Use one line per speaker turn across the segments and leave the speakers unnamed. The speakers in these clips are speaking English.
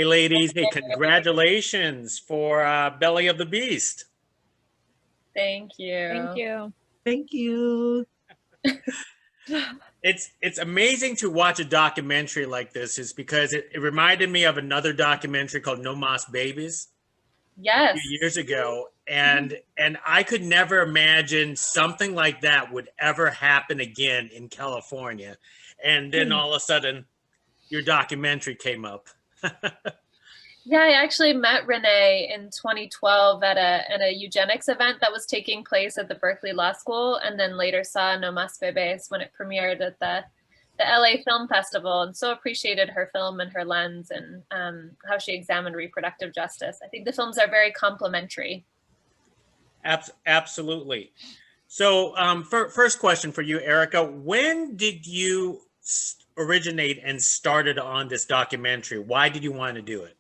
Hey, ladies. Hey, congratulations for Belly of the Beast.
Thank you.
Thank you.
Thank you.
It's amazing to watch a documentary like this, is because it reminded me of another documentary called No Mas Babies a
Yes.
few years ago, and I could never imagine something like that would ever happen again in California. And then all of a sudden, your documentary came up.
Yeah, I actually met Renee in 2012 at a eugenics event that was taking place at the Berkeley Law School, and then later saw No Mas Bebes when it premiered at the LA Film Festival, and so appreciated her film and her lens and how she examined reproductive justice. I think the films are very complementary.
Absolutely. So first question for you, Erika, when did you originate and started on this documentary? Why did you want to do it?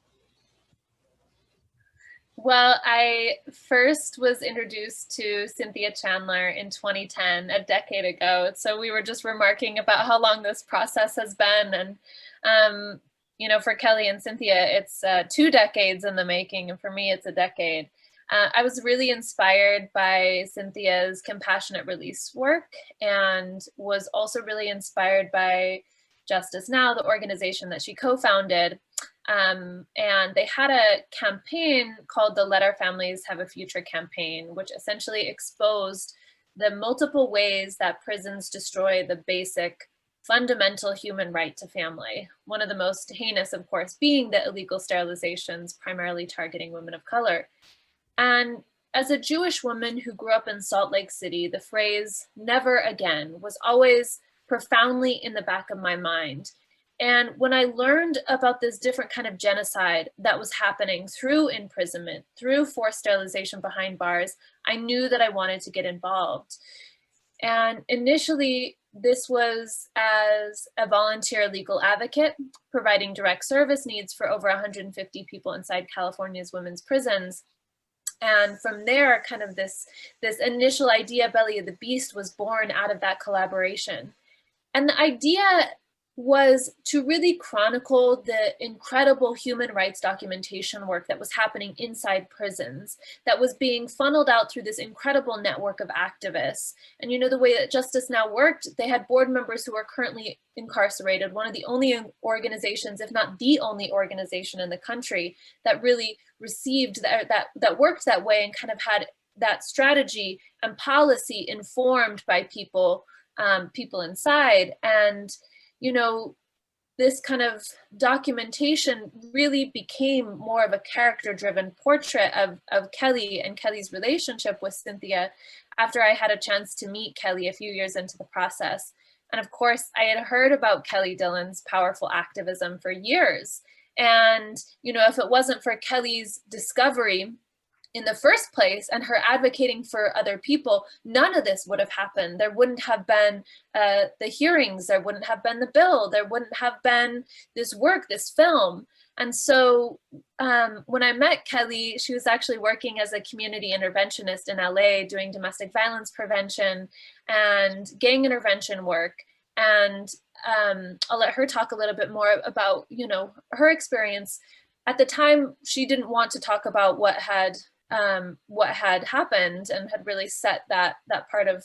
Well, I first was introduced to Cynthia Chandler in 2010, a decade ago. So we were just remarking about how long this process has been. And, you know, for Kelli and Cynthia, it's 2 decades in the making. And for me, it's a decade. I was really inspired by Cynthia's compassionate release work, and was also really inspired by Justice Now, the organization that she co-founded. And they had a campaign called the Let Our Families Have a Future campaign, which essentially exposed the multiple ways that prisons destroy the basic fundamental human right to family. One of the most heinous, of course, being the illegal sterilizations, primarily targeting women of color. And as a Jewish woman who grew up in Salt Lake City, the phrase "never again" was always profoundly in the back of my mind. And when I learned about this different kind of genocide that was happening through imprisonment, through forced sterilization behind bars, I knew that I wanted to get involved. And initially, this was as a volunteer legal advocate, providing direct service needs for over 150 people inside California's women's prisons. And from there, kind of this initial idea, Belly of the Beast, was born out of that collaboration. And the idea was to really chronicle the incredible human rights documentation work that was happening inside prisons, that was being funneled out through this incredible network of activists. And you know, the way that Justice Now worked, they had board members who are currently incarcerated, one of the only organizations, if not the only organization in the country, that really received that worked that way, and kind of had that strategy and policy informed by people inside. And you know, this kind of documentation really became more of a character-driven portrait of Kelli and Kelli's relationship with Cynthia after I had a chance to meet Kelli a few years into the process. And of course, I had heard about Kelli Dillon's powerful activism for years. And, you know, if it wasn't for Kelli's discovery in the first place and her advocating for other people, none of this would have happened. There wouldn't have been the hearings, there wouldn't have been the bill, there wouldn't have been this work, this film. And so when I met Kelli, she was actually working as a community interventionist in LA, doing domestic violence prevention and gang intervention work. And I'll let her talk a little bit more about, you know, her experience. At the time, she didn't want to talk about what had happened, and had really set that part of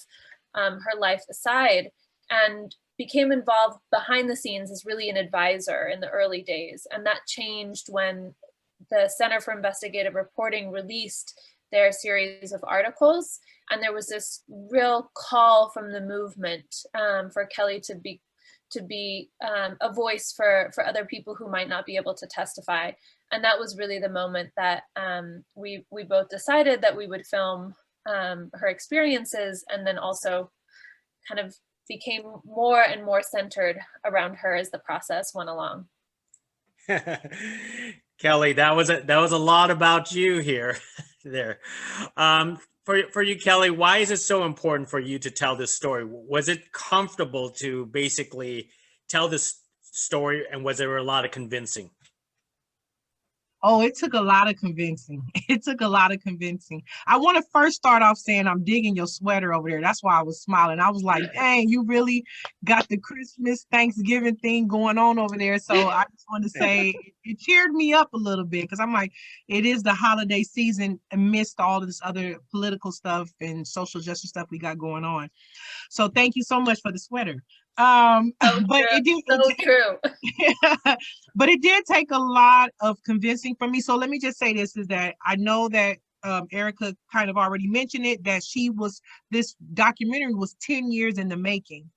her life aside, and became involved behind the scenes as really an advisor in the early days. And that changed when the Center for Investigative Reporting released their series of articles, and there was this real call from the movement for Kelli to be a voice for other people who might not be able to testify. And that was really the moment that we both decided that we would film her experiences, and then also kind of became more and more centered around her as the process went along.
Kelli, that was a lot about you here. There. For you, Kelli, why is it so important for you to tell this story? Was it comfortable to basically tell this story, and was there a lot of convincing?
Oh, it took a lot of convincing. It took a lot of convincing. I want to first start off saying I'm digging your sweater over there. That's why I was smiling. I was like, dang, you really got the Christmas, Thanksgiving thing going on over there. So I just want to say it cheered me up a little bit because I'm like, it is the holiday season amidst all of this other political stuff and social justice stuff we got going on. So thank you so much for the sweater.
So
But
true.
it did.
So true.
But it did take a lot of convincing for me. So let me just say this is that I know that Erika kind of already mentioned it, that this documentary was 10 years in the making,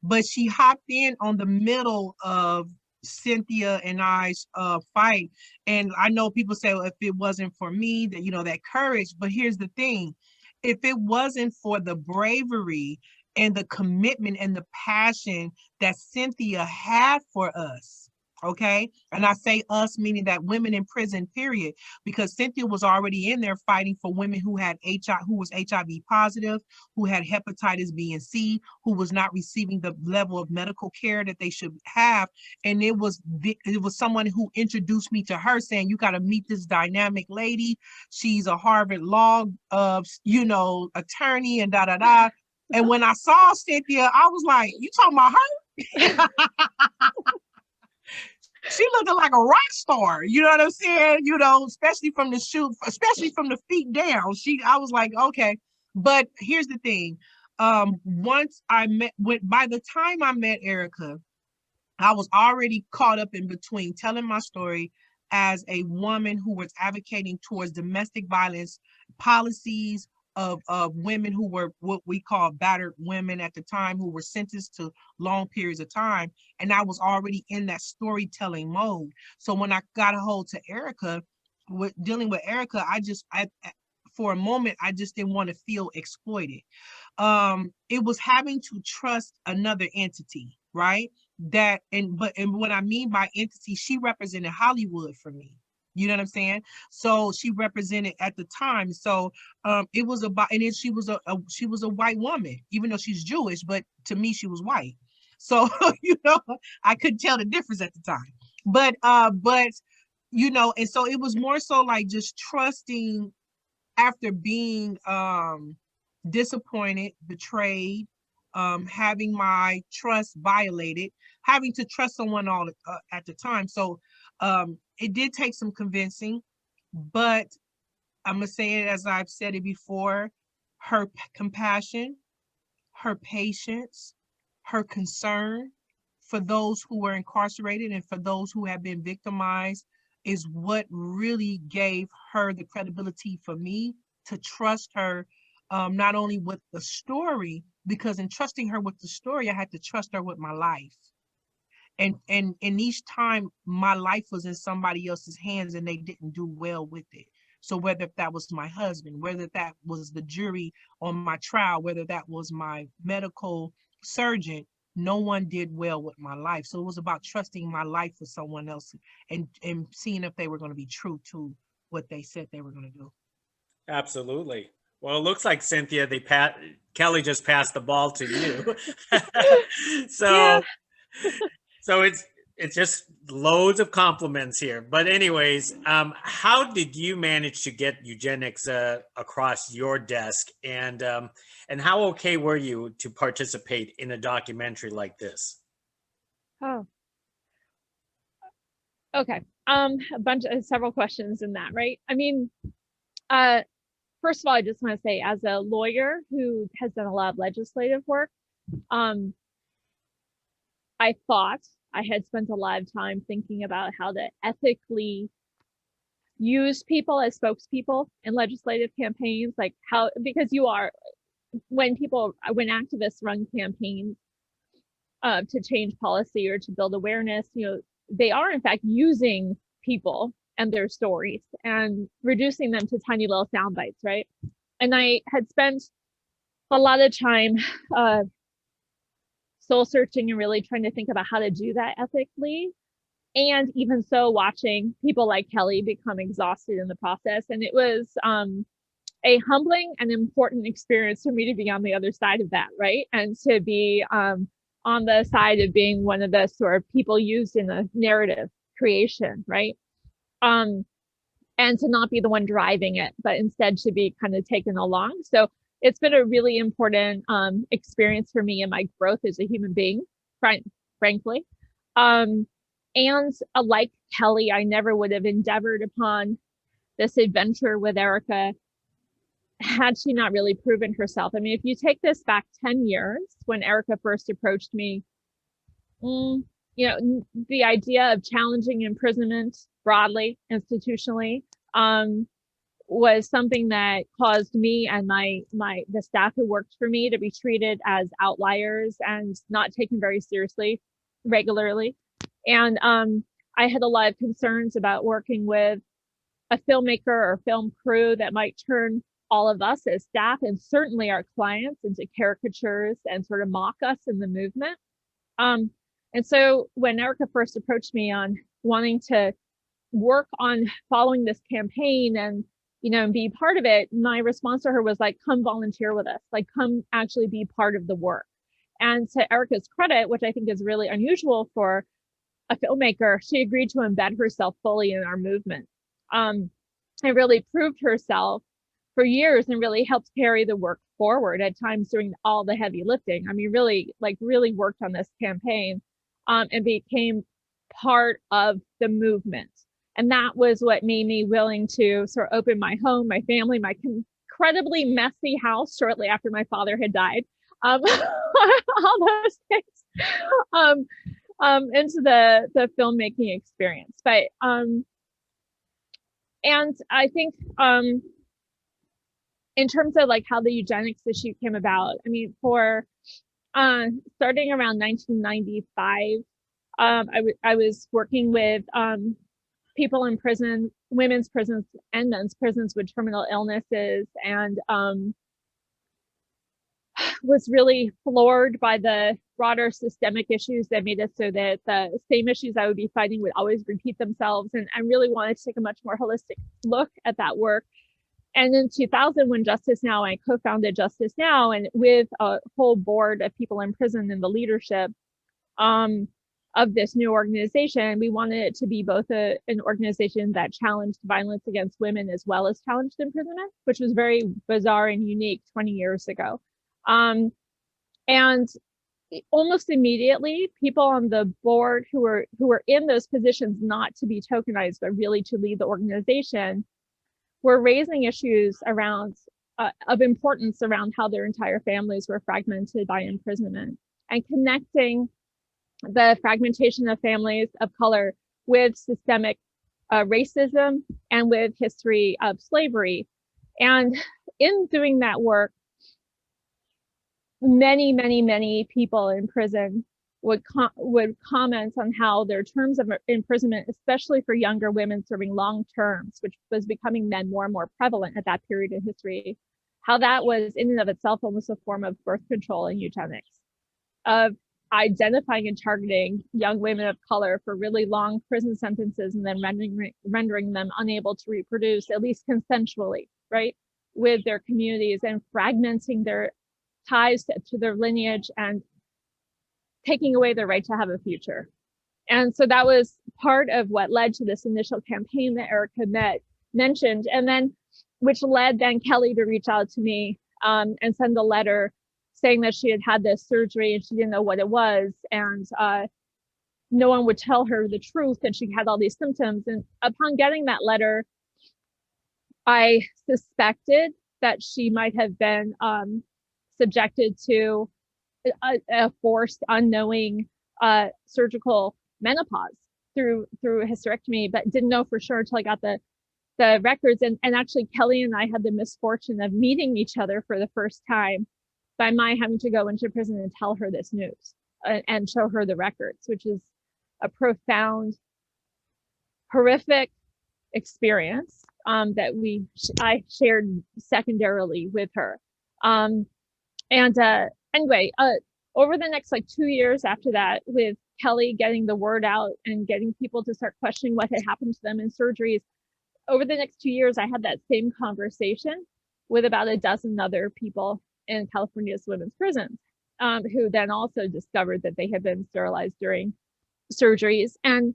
but she hopped in on the middle of Cynthia and I's fight. And I know people say, well, if it wasn't for me, that, that courage, but here's the thing. If it wasn't for the bravery and the commitment and the passion that Cynthia had for us, okay? And I say us, meaning that women in prison, period, because Cynthia was already in there fighting for women who had who was HIV positive, who had hepatitis B and C, who was not receiving the level of medical care that they should have. And it was someone who introduced me to her, saying, you got to meet this dynamic lady. She's a Harvard law, attorney, and da da da. And when I saw Cynthia, I was like, you talking about her? She looked like a rock star. You know what I'm saying? Especially from especially from the feet down. I was like, okay. But here's the thing. Once by the time I met Erika, I was already caught up in between telling my story as a woman who was advocating towards domestic violence policies, of women who were what we call battered women at the time, who were sentenced to long periods of time. And I was already in that storytelling mode. So when I got a hold to Erika, dealing with Erika, for a moment, I just didn't want to feel exploited. It was having to trust another entity, right? And what I mean by entity, she represented Hollywood for me. You know what I'm saying? So she represented at the time. So it was about, and then she was a white woman, even though she's Jewish, but to me she was white. So I couldn't tell the difference at the time. But and so it was more so like just trusting after being disappointed, betrayed, having my trust violated, having to trust someone all at the time. So it did take some convincing, but I'm gonna say it as I've said it before: her compassion, her patience, her concern for those who were incarcerated and for those who have been victimized is what really gave her the credibility for me to trust her, not only with the story, because in trusting her with the story, I had to trust her with my life. And each time my life was in somebody else's hands and they didn't do well with it. So whether that was my husband, whether that was the jury on my trial, whether that was my medical surgeon, no one did well with my life. So it was about trusting my life with someone else and seeing if they were going to be true to what they said they were going to do.
Absolutely. Well, it looks like Cynthia, Kelli just passed the ball to you. So
Yeah.
So it's just loads of compliments here. But anyways, how did you manage to get eugenics across your desk, and how okay were you to participate in a documentary like this?
Oh, okay. Several questions in that, right? I mean, first of all, I just want to say, as a lawyer who has done a lot of legislative work, I thought I had spent a lot of time thinking about how to ethically use people as spokespeople in legislative campaigns, like because when activists run campaigns to change policy or to build awareness, they are in fact using people and their stories and reducing them to tiny little sound bites, right? And I had spent a lot of time soul searching and really trying to think about how to do that ethically. And even so, watching people like Kelli become exhausted in the process. And it was a humbling and important experience for me to be on the other side of that, right? And to be on the side of being one of the sort of people used in the narrative creation, right? and to not be the one driving it, but instead to be kind of taken along. So it's been a really important experience for me and my growth as a human being, frankly. And like Kelli, I never would have endeavored upon this adventure with Erika had she not really proven herself. I mean, if you take this back 10 years, when Erika first approached me, you know, the idea of challenging imprisonment broadly, institutionally, was something that caused me and the staff who worked for me to be treated as outliers and not taken very seriously regularly. And I had a lot of concerns about working with a filmmaker or film crew that might turn all of us as staff and certainly our clients into caricatures and sort of mock us in the movement. And so when Erika first approached me on wanting to work on following this campaign and, you know, and be part of it, my response to her was like, come volunteer with us, like come actually be part of the work. And to Erika's credit, which I think is really unusual for a filmmaker, she agreed to embed herself fully in our movement. And really proved herself for years and really helped carry the work forward at times doing all the heavy lifting. I mean, really worked on this campaign and became part of the movement. And that was what made me willing to sort of open my home, my family, my incredibly messy house shortly after my father had died. All those things into the filmmaking experience. But and I think in terms of like how the eugenics issue came about, I mean, for starting around 1995, I was working with people in prison, women's prisons and men's prisons with terminal illnesses, and was really floored by the broader systemic issues that made it so that the same issues I would be fighting would always repeat themselves. And I really wanted to take a much more holistic look at that work. And in 2000, when Justice Now, I co-founded Justice Now, and with a whole board of people in prison and the leadership of this new organization, we wanted it to be both an organization that challenged violence against women as well as challenged imprisonment, which was very bizarre and unique 20 years ago. And almost immediately, people on the board who were in those positions not to be tokenized, but really to lead the organization, were raising issues around of importance around how their entire families were fragmented by imprisonment, and connecting the fragmentation of families of color with systemic racism and with history of slavery. And in doing that work, many people in prison would comment on how their terms of imprisonment, especially for younger women serving long terms, which was becoming then more and more prevalent at that period in history, how that was in and of itself almost a form of birth control and eugenics, of identifying and targeting young women of color for really long prison sentences and then rendering them unable to reproduce, at least consensually, right, with their communities, and fragmenting their ties to their lineage and taking away their right to have a future. And so that was part of what led to this initial campaign that Erika mentioned, and then which led then Kelli to reach out to me and send a letter saying that she had had this surgery and she didn't know what it was, and no one would tell her the truth, and she had all these symptoms. And upon getting that letter, I suspected that she might have been subjected to a forced, unknowing surgical menopause through a hysterectomy, but didn't know for sure until I got the records. And actually, Kelli and I had the misfortune of meeting each other for the first time by my having to go into prison and tell her this news and show her the records, which is a profound, horrific experience that I shared secondarily with her. Anyway, over the next 2 years after that, with Kelli getting the word out and getting people to start questioning what had happened to them in surgeries, over the next 2 years, I had that same conversation with about a dozen other people in California's women's prisons, who then also discovered that they had been sterilized during surgeries. And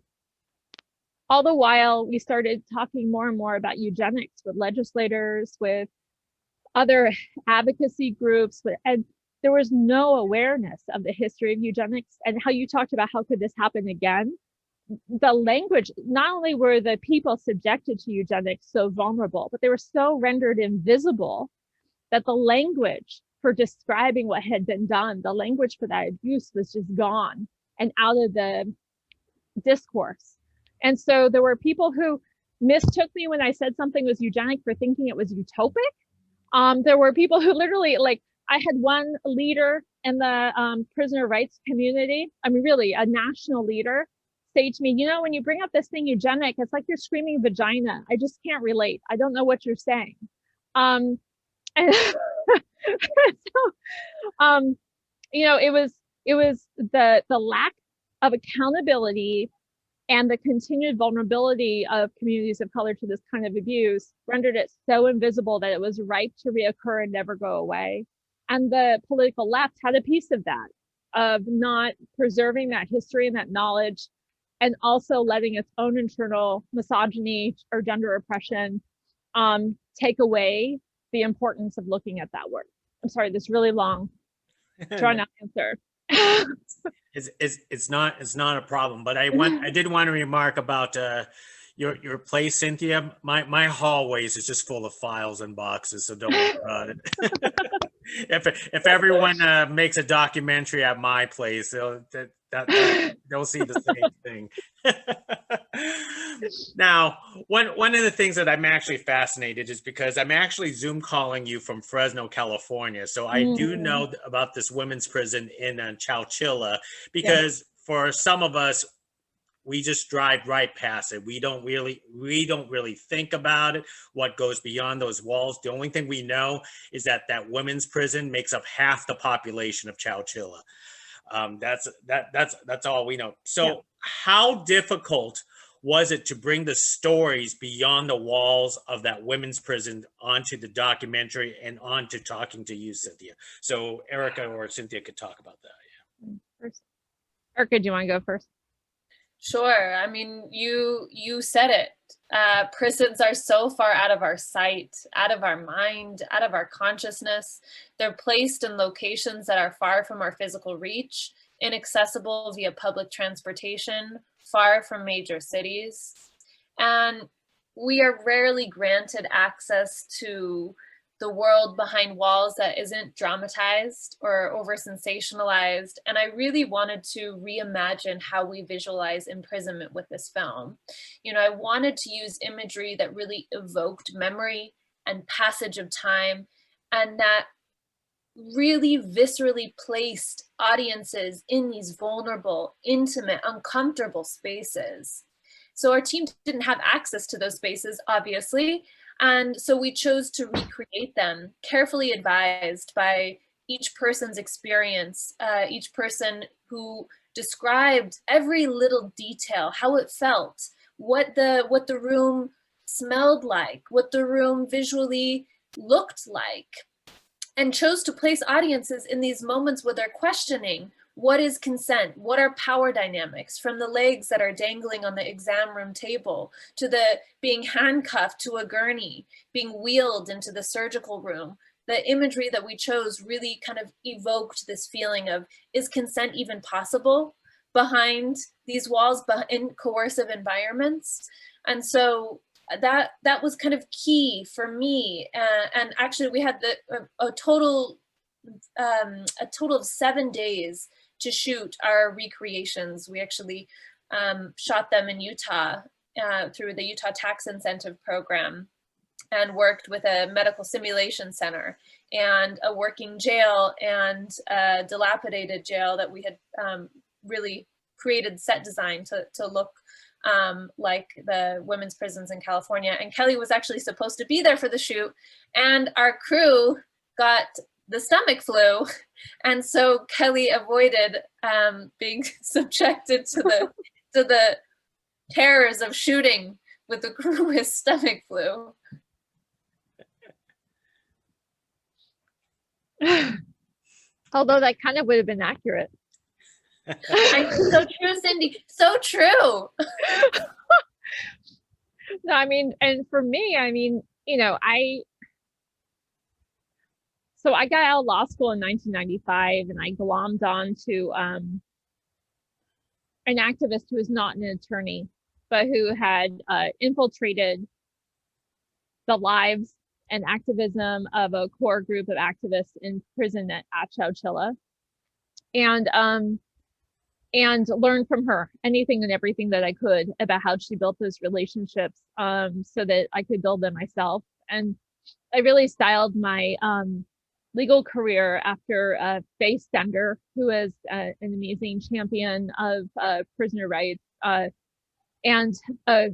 all the while, we started talking more and more about eugenics with legislators, with other advocacy groups, and there was no awareness of the history of eugenics and how you talked about how could this happen again. The language, not only were the people subjected to eugenics so vulnerable, but they were so rendered invisible that the language for describing what had been done, the language for that abuse was just gone and out of the discourse. And so there were people who mistook me when I said something was eugenic for thinking it was utopic. There were people who literally, like, I had one leader in the prisoner rights community, I mean, really a national leader, say to me, you know, when you bring up this thing eugenic, it's like you're screaming vagina. I just can't relate. I don't know what you're saying. And so, you know, it was the lack of accountability and the continued vulnerability of communities of color to this kind of abuse rendered it so invisible that it was ripe to reoccur and never go away. And the political left had a piece of that, of not preserving that history and that knowledge, and also letting its own internal misogyny or gender oppression take away the importance of looking at that work. I'm sorry, this really long, trying to answer.
It's not a problem, but I did want to remark about your place, Cynthia. My hallways is just full of files and boxes, so don't worry about it. If everyone makes a documentary at my place, they'll see the same thing. Now, one of the things that I'm actually fascinated is because I'm actually Zoom calling you from Fresno, California. So I do know about this women's prison in Chowchilla, because for some of us, we just drive right past it. We don't really think about it, what goes beyond those walls. The only thing we know is that women's prison makes up half the population of Chowchilla. That's all we know. So how difficult was it to bring the stories beyond the walls of that women's prison onto the documentary and onto talking to you, Cynthia? So Erika or Cynthia could talk about that.
First. Erika, do you want to go first?
Sure. I mean, you said it. Prisons are so far out of our sight, out of our mind, out of our consciousness. They're placed in locations that are far from our physical reach, inaccessible via public transportation, far from major cities. And we are rarely granted access to the world behind walls that isn't dramatized or over sensationalized. And I really wanted to reimagine how we visualize imprisonment with this film. You know, I wanted to use imagery that really evoked memory and passage of time, and that really viscerally placed audiences in these vulnerable, intimate, uncomfortable spaces. So our team didn't have access to those spaces, obviously. And so we chose to recreate them, carefully advised by each person's experience, each person who described every little detail, how it felt, what the room smelled like, what the room visually looked like, and chose to place audiences in these moments where they're questioning, what is consent? What are power dynamics? From the legs that are dangling on the exam room table, to the being handcuffed to a gurney, being wheeled into the surgical room. The imagery that we chose really kind of evoked this feeling of, is consent even possible behind these walls, in coercive environments? And so that was kind of key for me. And actually we had a total of 7 days to shoot our recreations. We actually shot them in Utah through the Utah Tax Incentive Program, and worked with a medical simulation center and a working jail and a dilapidated jail that we had really created set design to look like the women's prisons in California. And Kelli was actually supposed to be there for the shoot, and our crew got the stomach flu, and so Kelli avoided being subjected to the terrors of shooting with the crew with stomach flu.
Although that kind of would have been accurate.
So true, Cindy. So true.
No, I mean, and for me, I mean, you know, so I got out of law school in 1995, and I glommed on to an activist who was not an attorney, but who had infiltrated the lives and activism of a core group of activists in prison at Chowchilla, and learn from her anything and everything that I could about how she built those relationships, so that I could build them myself. And I really styled my legal career after Faye Stender, who is an amazing champion of prisoner rights, and a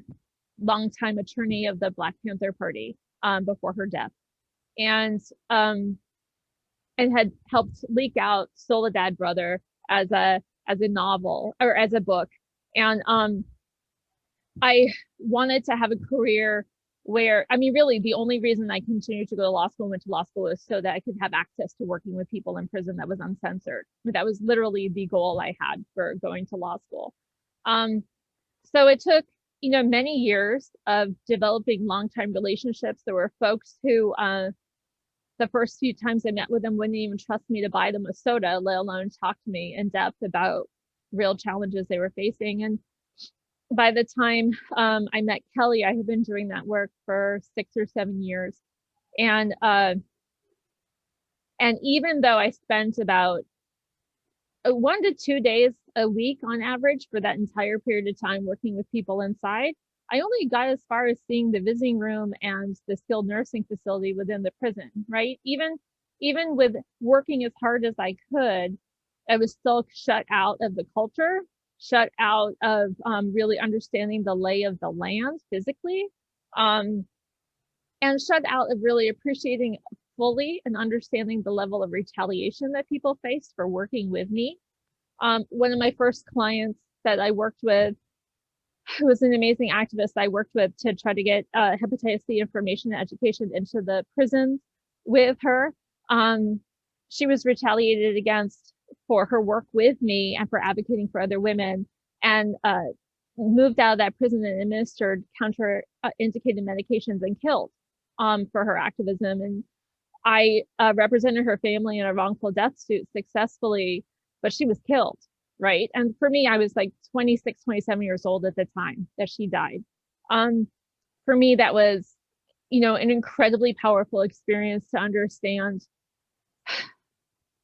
longtime attorney of the Black Panther Party before her death, and had helped leak out Soledad Brother as a novel, or as a book. And I wanted to have a career where, I mean, really the only reason I continued to go to law school and went to law school was so that I could have access to working with people in prison that was uncensored. That was literally the goal I had for going to law school. So it took, you know, many years of developing long-time relationships. There were folks who, the first few times I met with them, wouldn't even trust me to buy them a soda, let alone talk to me in depth about real challenges they were facing. And by the time I met Kelli, I had been doing that work for 6 or 7 years. And even though I spent about 1 to 2 days a week on average for that entire period of time working with people inside, I only got as far as seeing the visiting room and the skilled nursing facility within the prison, right? Even with working as hard as I could, I was still shut out of the culture, shut out of really understanding the lay of the land physically, and shut out of really appreciating fully and understanding the level of retaliation that people faced for working with me. One of my first clients that I worked with, who was an amazing activist I worked with to try to get hepatitis C information and education into the prisons with her. She was retaliated against for her work with me and for advocating for other women, and moved out of that prison and administered counter-indicated medications and killed for her activism. And I represented her family in a wrongful death suit successfully, but she was killed. Right. And for me, I was like 26, 27 years old at the time that she died. For me, that was, you know, an incredibly powerful experience to understand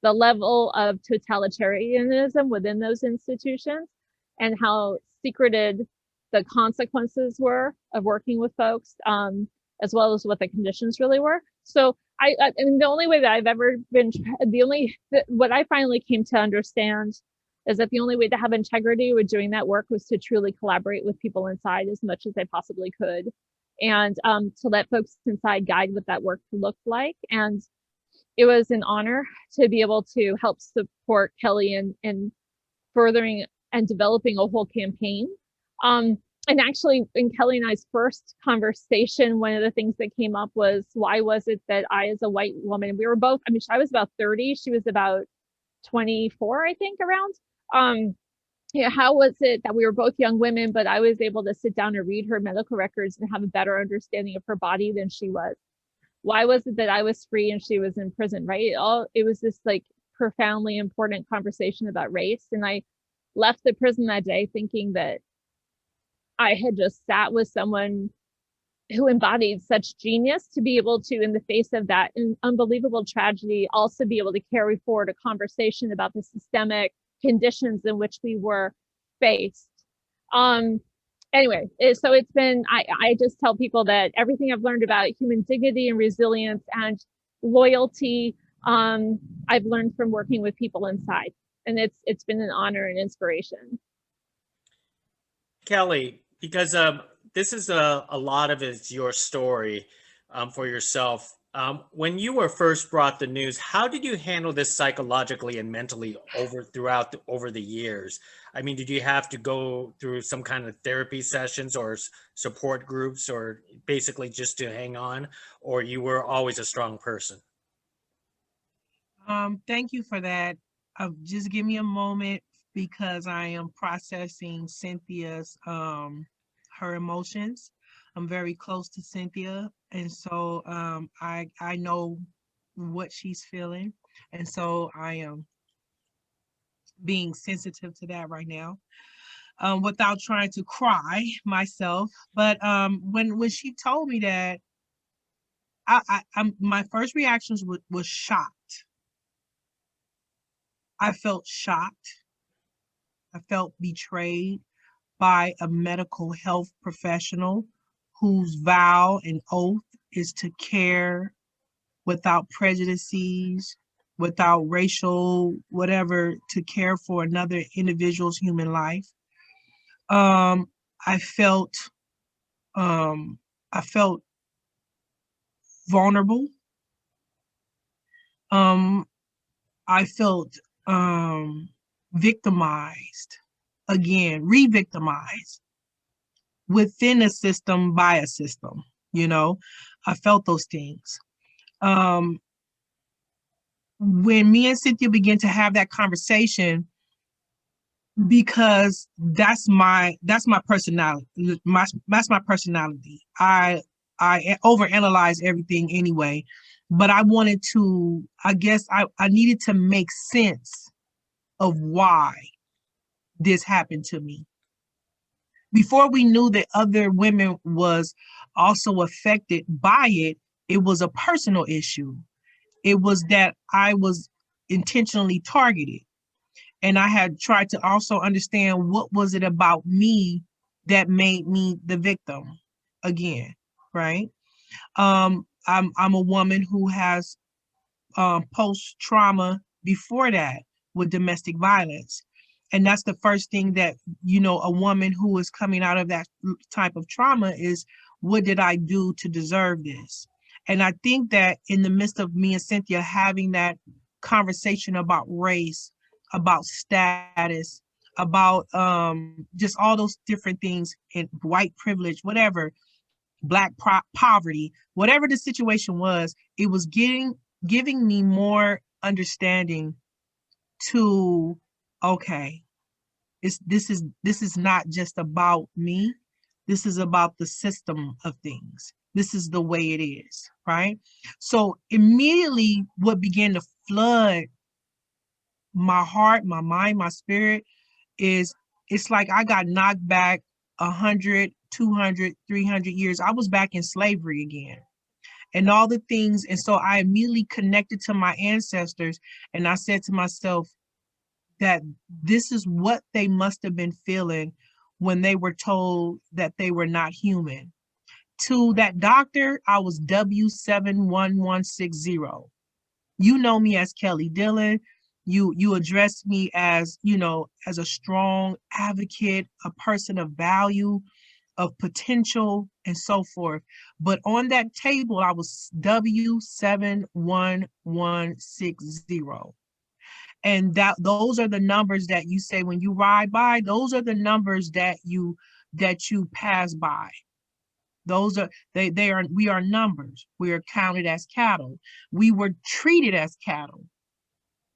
the level of totalitarianism within those institutions and how secreted the consequences were of working with folks, as well as what the conditions really were. So I mean, the only way that I've ever been, what I finally came to understand is that the only way to have integrity with doing that work was to truly collaborate with people inside as much as I possibly could, and to let folks inside guide what that work looked like. And it was an honor to be able to help support Kelli in furthering and developing a whole campaign. And actually, in Kelli and I's first conversation, one of the things that came up was, why was it that I, as a white woman, we were both, I mean, I was about 30, she was about 24, I think, around. You know, how was it that we were both young women, but I was able to sit down and read her medical records and have a better understanding of her body than she was? Why was it that I was free and she was in prison, right? It was this like profoundly important conversation about race. And I left the prison that day thinking that I had just sat with someone who embodied such genius to be able to, in the face of that unbelievable tragedy, also be able to carry forward a conversation about the systemic conditions in which we were faced. Anyway, so it's been, I just tell people that everything I've learned about human dignity and resilience and loyalty, I've learned from working with people inside, and it's been an honor and inspiration.
Kelli, because this is a lot of it's your story for yourself. When you were first brought the news, how did you handle this psychologically and mentally over the years? I mean, did you have to go through some kind of therapy sessions or support groups, or basically just to hang on, or you were always a strong person?
Thank you for that. Just give me a moment because I am processing Cynthia's her emotions. I'm very close to Cynthia, and so I know what she's feeling, and so I am being sensitive to that right now, without trying to cry myself. But when she told me that, my first reactions was shocked. I felt shocked. I felt betrayed by a medical health professional whose vow and oath is to care without prejudices, without racial whatever, to care for another individual's human life. Um, I felt um, I felt vulnerable. Um, I felt victimized, again, re-victimized within a system by a system. You know, I felt those things. Um, when me and Cynthia began to have that conversation, because that's my personality. That's my personality. I overanalyze everything anyway, but I wanted to, I guess I needed to make sense of why this happened to me. Before we knew that other women was also affected by it, it was a personal issue. It was that I was intentionally targeted. And I had tried to also understand what was it about me that made me the victim again, right? I'm a woman who has post trauma before that with domestic violence. And that's the first thing that, you know, a woman who is coming out of that type of trauma is, what did I do to deserve this? And I think that in the midst of me and Cynthia having that conversation about race, about status, about just all those different things, in white privilege, whatever, Black poverty, whatever the situation was, it was giving me more understanding to, okay, this is not just about me. This is about the system of things. This is the way it is, right? So immediately what began to flood my heart, my mind, my spirit is, it's like I got knocked back 100, 200, 300 years. I was back in slavery again and all the things. And so I immediately connected to my ancestors, and I said to myself that this is what they must have been feeling when they were told that they were not human. To that doctor, I was W71160. You know me as Kelli Dillon. You address me as, you know, as a strong advocate, a person of value, of potential, and so forth. But on that table, I was W71160. And that those are the numbers that you say when you ride by, those are the numbers that you pass by. Those are they are we are numbers. We are counted as cattle. We were treated as cattle.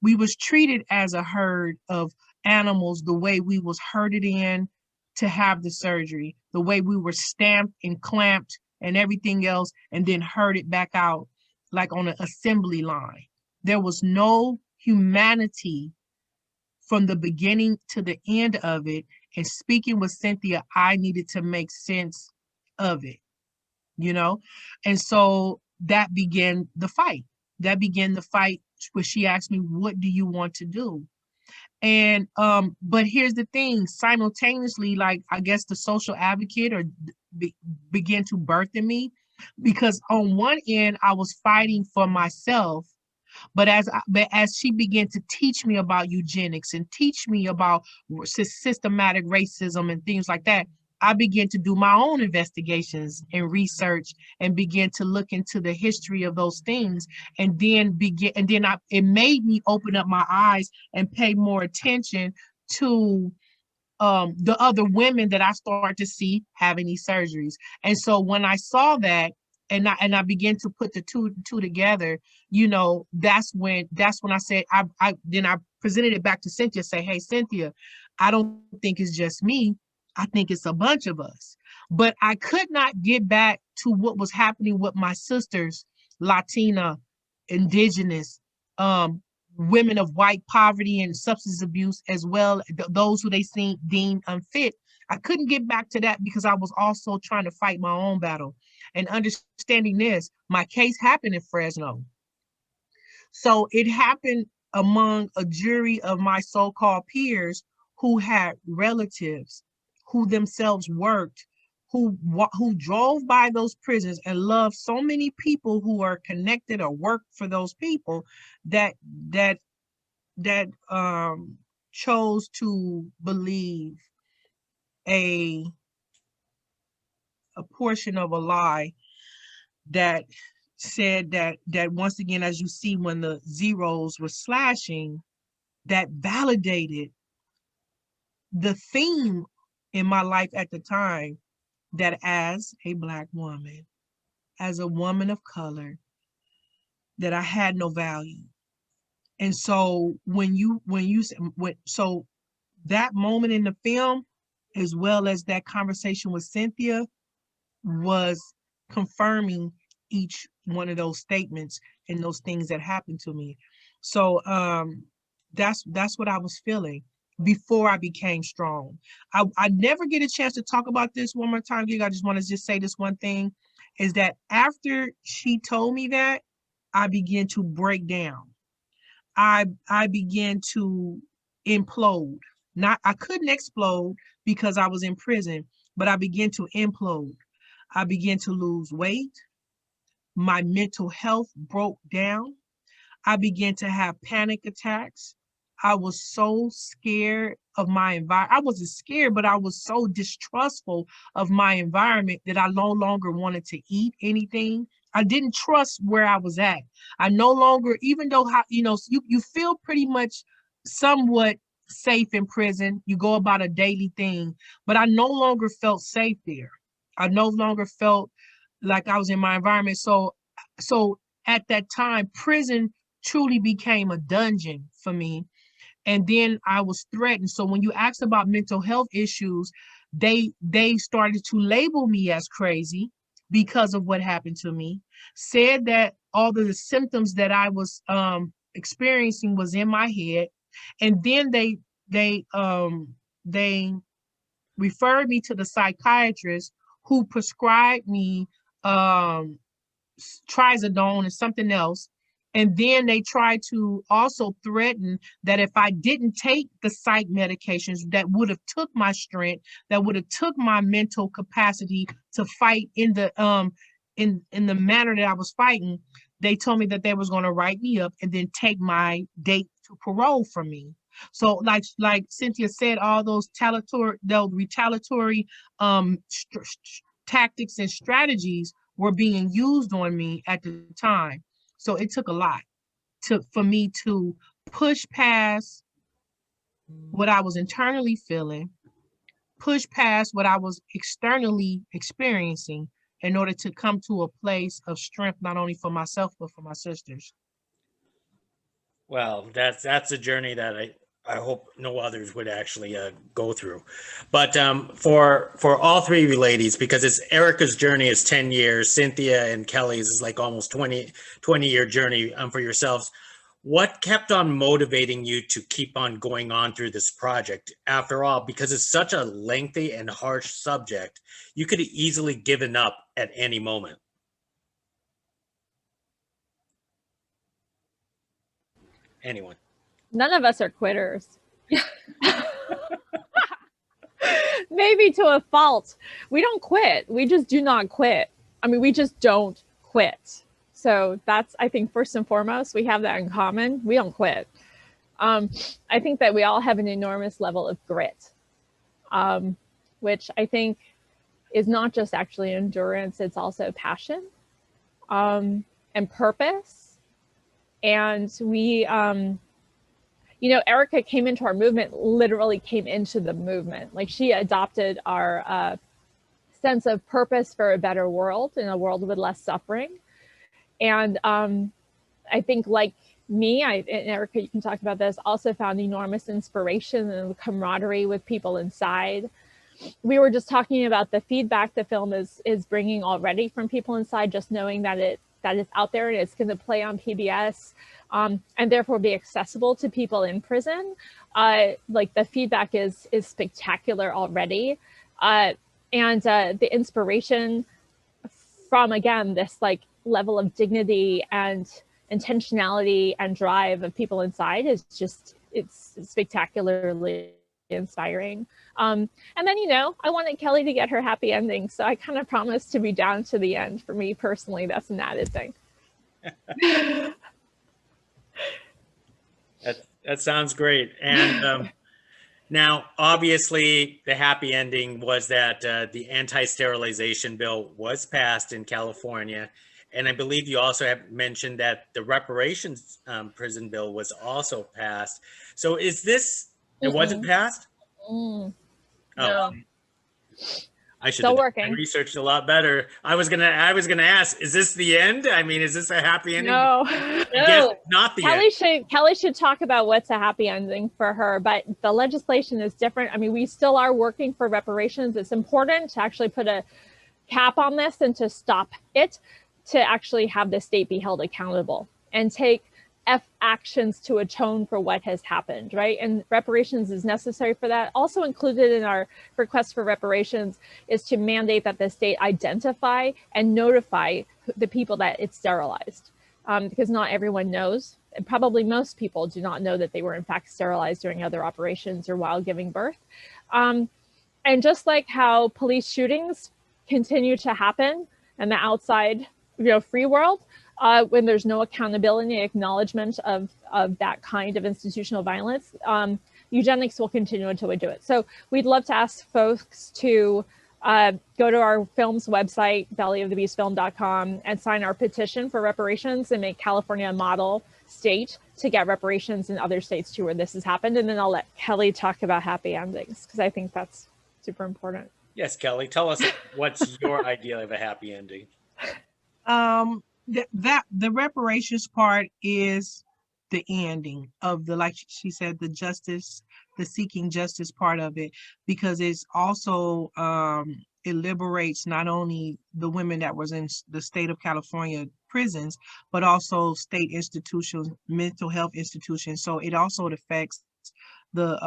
We was treated as a herd of animals, the way we was herded in to have the surgery, the way we were stamped and clamped and everything else, and then herded back out like on an assembly line. There was no humanity from the beginning to the end of it. And speaking with Cynthia, I needed to make sense of it, you know? And so that began the fight. That began the fight where she asked me, what do you want to do? And but here's the thing, simultaneously, like I guess the social advocate or began to birth in me, because on one end I was fighting for myself, but as she began to teach me about eugenics and teach me about systematic racism and things like that, I began to do my own investigations and research and begin to look into the history of those things. And then it made me open up my eyes and pay more attention to the other women that I started to see having these surgeries. And so when I saw that, and I began to put the two together, you know, that's when I said, I presented it back to Cynthia, say, hey, Cynthia, I don't think it's just me. I think it's a bunch of us. But I could not get back to what was happening with my sisters, Latina, indigenous, women of white poverty and substance abuse, as well those who they deemed unfit. I couldn't get back to that because I was also trying to fight my own battle. And understanding this, my case happened in Fresno. So it happened among a jury of my so-called peers who had relatives, who themselves worked, who drove by those prisons and loved so many people who are connected or work for those people that chose to believe a portion of a lie that said that once again, as you see, when the zeros were slashing, that validated the theme in my life at the time, that as a Black woman, as a woman of color, that I had no value. And so so that moment in the film, as well as that conversation with Cynthia, was confirming each one of those statements and those things that happened to me. So that's what I was feeling before I became strong. I never get a chance to talk about this one more time. I just want to say this one thing, is that after she told me that, I began to break down. I began to implode. I couldn't explode because I was in prison, but I began to implode. I began to lose weight. My mental health broke down. I began to have panic attacks. I was so scared of my environment. I wasn't scared, but I was so distrustful of my environment that I no longer wanted to eat anything. I didn't trust where I was at. I no longer, even though, you feel pretty much somewhat safe in prison. You go about a daily thing, but I no longer felt safe there. I no longer felt like I was in my environment. So at that time, prison truly became a dungeon for me. And then I was threatened. So when you asked about mental health issues, they started to label me as crazy because of what happened to me, said that all of the symptoms that I was experiencing was in my head. And then they referred me to the psychiatrist, who prescribed me trazodone and something else. And then they tried to also threaten that if I didn't take the psych medications, that would have took my strength, that would have took my mental capacity to fight in the manner that I was fighting. They told me that they was going to write me up and then take my date to parole from me. So like Cynthia said, all those retaliatory tactics and strategies were being used on me at the time. So it took a lot for me to push past what I was internally feeling, push past what I was externally experiencing, in order to come to a place of strength, not only for myself, but for my sisters.
Well, that's a journey that I hope no others would actually go through. But for all three of you ladies, because it's Erika's journey is 10 years, Cynthia and Kelli's is like almost 20-year journey for yourselves. What kept on motivating you to keep on going on through this project? After all, because it's such a lengthy and harsh subject, you could have easily given up at any moment. Anyone?
None of us are quitters. Maybe to a fault. We don't quit. We just do not quit. I mean, we just don't quit. So that's, I think, first and foremost, we have that in common. We don't quit. I think that we all have an enormous level of grit, which I think is not just actually endurance, it's also passion and purpose. And we, Erika came into our movement, literally came into the movement. Like, she adopted our sense of purpose for a better world, in a world with less suffering. And I think, like me, and Erika, you can talk about this, also found enormous inspiration and camaraderie with people inside. we were just talking about the feedback the film is bringing already from people inside, just knowing that it's out there and it's going to play on PBS, and therefore be accessible to people in prison. Like the feedback is spectacular already, and the inspiration from, again, this like level of dignity and intentionality and drive of people inside is just, it's spectacularly inspiring. And then, you know, I wanted Kelli to get her happy ending, so I kind of promised to be down to the end. For me personally, that's an added thing.
That sounds great. And now, obviously, the happy ending was that the anti-sterilization bill was passed in California. And I believe you also have mentioned that the reparations prison bill was also passed. So is this, it wasn't passed?
No.
Oh, I should
Still
have
working.
researched a lot better. I was gonna ask, is this the end? I mean, is this a happy ending?
No.
I guess not the end.
Kelli should talk about what's a happy ending for her, but the legislation is different. I mean, we still are working for reparations. It's important to actually put a cap on this and to stop it, to actually have the state be held accountable and take actions to atone for what has happened, right? And reparations is necessary for that. Also included in our request for reparations is to mandate that the state identify and notify the people that it's sterilized, because not everyone knows, and probably most people do not know that they were in fact sterilized during other operations or while giving birth. And just like how police shootings continue to happen in the outside, you know, free world, when there's no accountability, acknowledgement of that kind of institutional violence, eugenics will continue until we do it. So we'd love to ask folks to go to our film's website, bellyofthebeastfilm.com, and sign our petition for reparations and make California a model state to get reparations in other states too where this has happened. And then I'll let Kelli talk about happy endings, because I think that's super important.
Yes, Kelli, tell us what's your idea of a happy ending.
The reparations part is the ending of the, like she said, the justice, the seeking justice part of it, because it's also it liberates not only the women that was in the state of California prisons, but also state institutions, mental health institutions. So it also affects the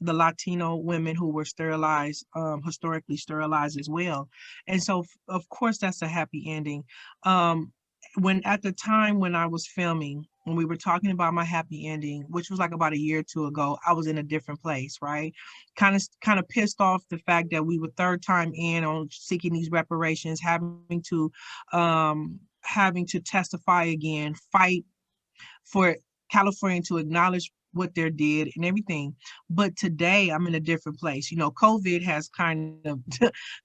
Latino women who were sterilized, historically sterilized as well. And so of course that's a happy ending. When at the time when I was filming, when we were talking about my happy ending, which was like about a year or two ago, I was in a different place, right? Kind of pissed off the fact that we were third time in on seeking these reparations, having to testify again, fight for California to acknowledge what they did and everything. But today I'm in a different place. You know, COVID has kind of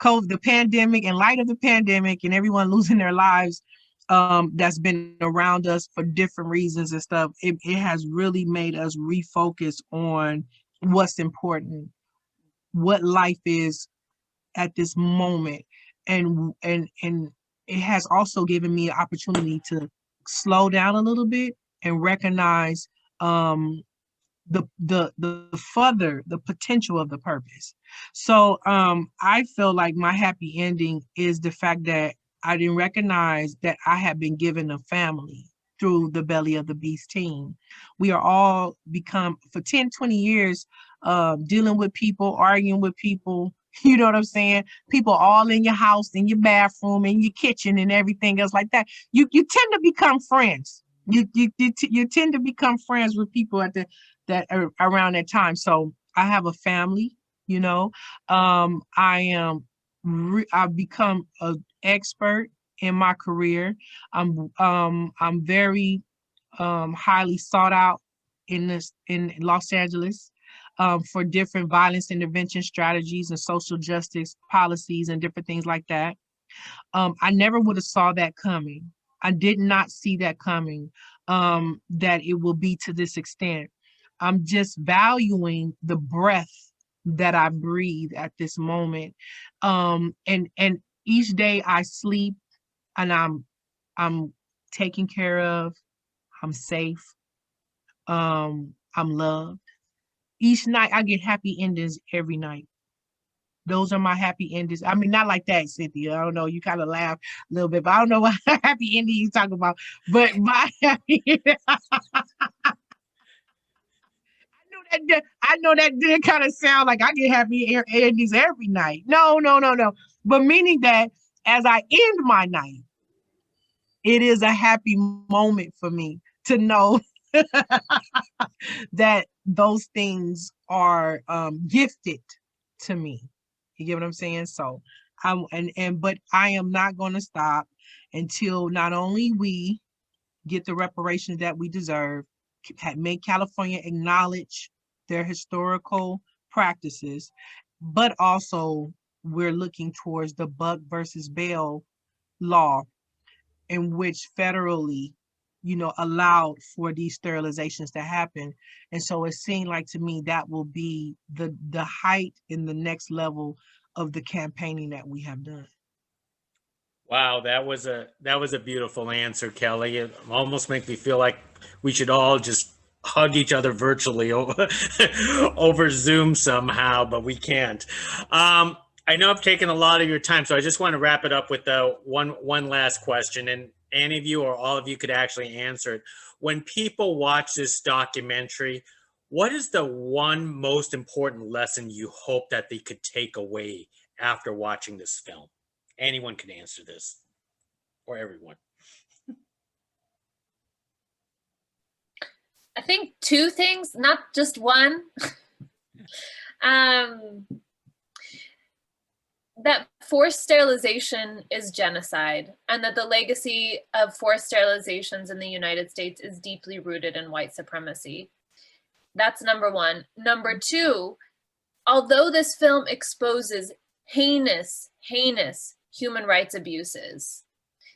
the pandemic, in light of the pandemic and everyone losing their lives, that's been around us for different reasons and stuff, it has really made us refocus on what's important, what life is at this moment. And it has also given me an opportunity to slow down a little bit and recognize the potential of the purpose. So I feel like my happy ending is the fact that I didn't recognize that I had been given a family through the Belly of the Beast team. We are all become, for 10, 20 years, dealing with people, arguing with people, you know what I'm saying? People all in your house, in your bathroom, in your kitchen and everything else like that. You tend to become friends. You tend to become friends with people at that around that time. So I have a family, you know. I've become an expert in my career. I'm very highly sought out in Los Angeles for different violence intervention strategies and social justice policies and different things like that. I never would have saw that coming. I did not see that coming, that it will be to this extent. I'm just valuing the breath that I breathe at this moment. And each day I sleep and I'm taken care of, I'm safe, I'm loved. Each night I get happy endings every night. Those are my happy endings. I mean, not like that, Cynthia. I don't know. You kind of laugh a little bit, but I don't know what happy ending you talking about. But my happy I know that did kind of sound like I get happy endings every night. No, no, no, no. But meaning that as I end my night, it is a happy moment for me to know that those things are gifted to me. You get what I'm saying? So but I am not going to stop until not only we get the reparations that we deserve, make California acknowledge their historical practices, but also we're looking towards the Buck versus Bell law, in which federally, allowed for these sterilizations to happen. And so it seemed like to me that will be the height in the next level of the campaigning that we have done.
Wow, that was a beautiful answer, Kelli. It almost makes me feel like we should all just hug each other virtually over Zoom somehow, but we can't. I know I've taken a lot of your time, so I just want to wrap it up with one last question, and any of you or all of you could actually answer it. When people watch this documentary, what is the one most important lesson you hope that they could take away after watching this film? Anyone can answer this, or everyone.
I think two things, not just one. That forced sterilization is genocide, and that the legacy of forced sterilizations in the United States is deeply rooted in white supremacy. That's number one. Number two, although this film exposes heinous human rights abuses,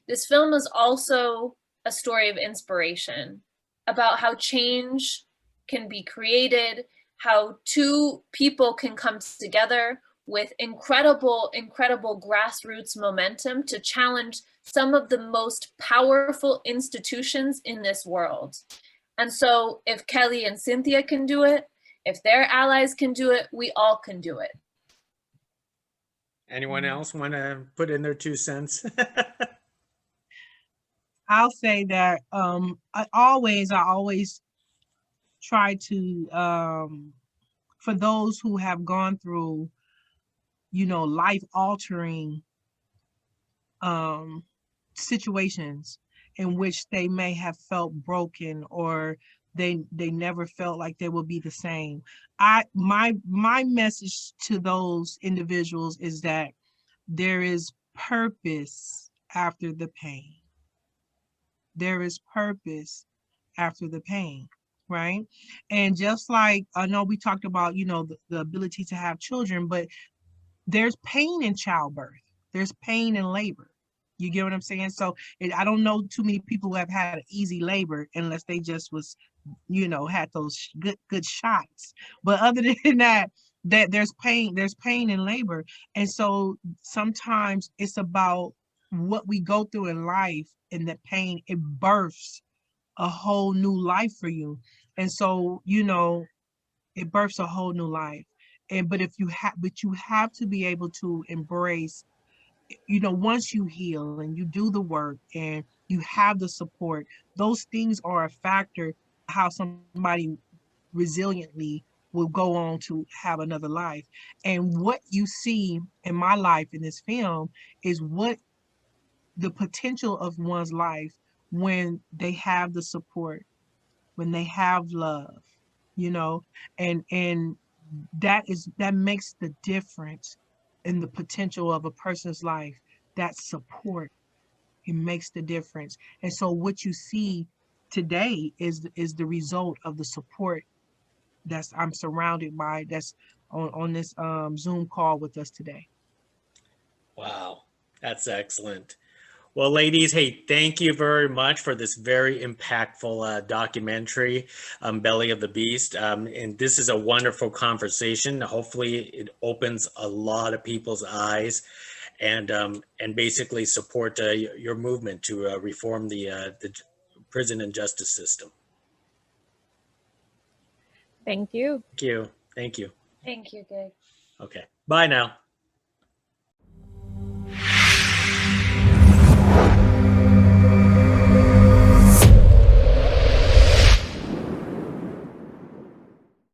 this film is also a story of inspiration about how change can be created, how two people can come together with incredible grassroots momentum to challenge some of the most powerful institutions in this world. And so if Kelli and Cynthia can do it, if their allies can do it, we all can do it.
Anyone else want to put in their 2 cents?
I'll say that I always try to, for those who have gone through, life-altering situations in which they may have felt broken, or they never felt like they will be the same. My message to those individuals is that there is purpose after the pain. There is purpose after the pain, right? And just like I know we talked about, the ability to have children, but there's pain in childbirth. There's pain in labor. You get what I'm saying? So I don't know too many people who have had easy labor unless they just was, had those good shots. But other than that, there's pain in labor. And so sometimes it's about what we go through in life, and the pain, it births a whole new life for you. And so, it births a whole new life. But you have to be able to embrace, once you heal and you do the work and you have the support, those things are a factor how somebody resiliently will go on to have another life. And what you see in my life in this film is what the potential of one's life when they have the support, when they have love, and that makes the difference in the potential of a person's life. That support, it makes the difference. And so what you see today is the result of the support that's I'm surrounded by, that's on this Zoom call with us today.
Wow, that's excellent. Well, ladies, hey, thank you very much for this very impactful documentary, Belly of the Beast. And this is a wonderful conversation. Hopefully it opens a lot of people's eyes and basically support your movement to reform the prison and justice system.
Thank you.
Thank you. Thank you.
Thank you, Gabe.
Okay. Bye now.